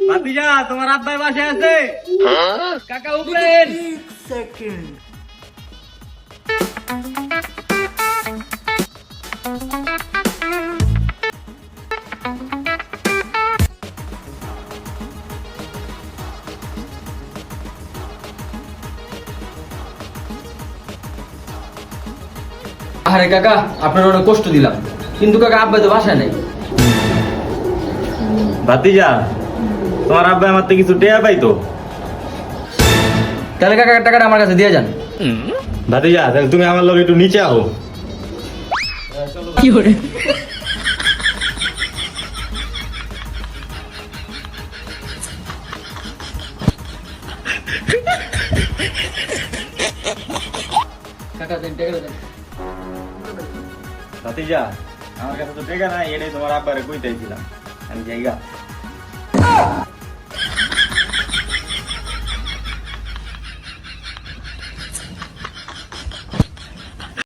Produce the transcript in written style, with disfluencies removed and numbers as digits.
ভাতিজা তোমার আব্বাই বাসায় আছে? কাকা উপরেন। সেকেন্ড আরে কাকা আপনার অনেক কষ্ট দিলাম, কিন্তু কাকা আব্বা তো বাসায় নেই। ভাতিজা তোমার আব্বাই আমার থেকে কিছু টেয়া পাইতো। তাহলে কাকা টাকাটা আমার কাছে দিয়ে যান। ভাতিজা তাহলে তুমি আমার লোক একটু নিচে আও। কাকা দেন টাকাটা দেন। ভাতিজা আমার কাছে তো টেকা নাই, এটাই তোমার আব্বারে কইতেছিলাম আমি জায়গা।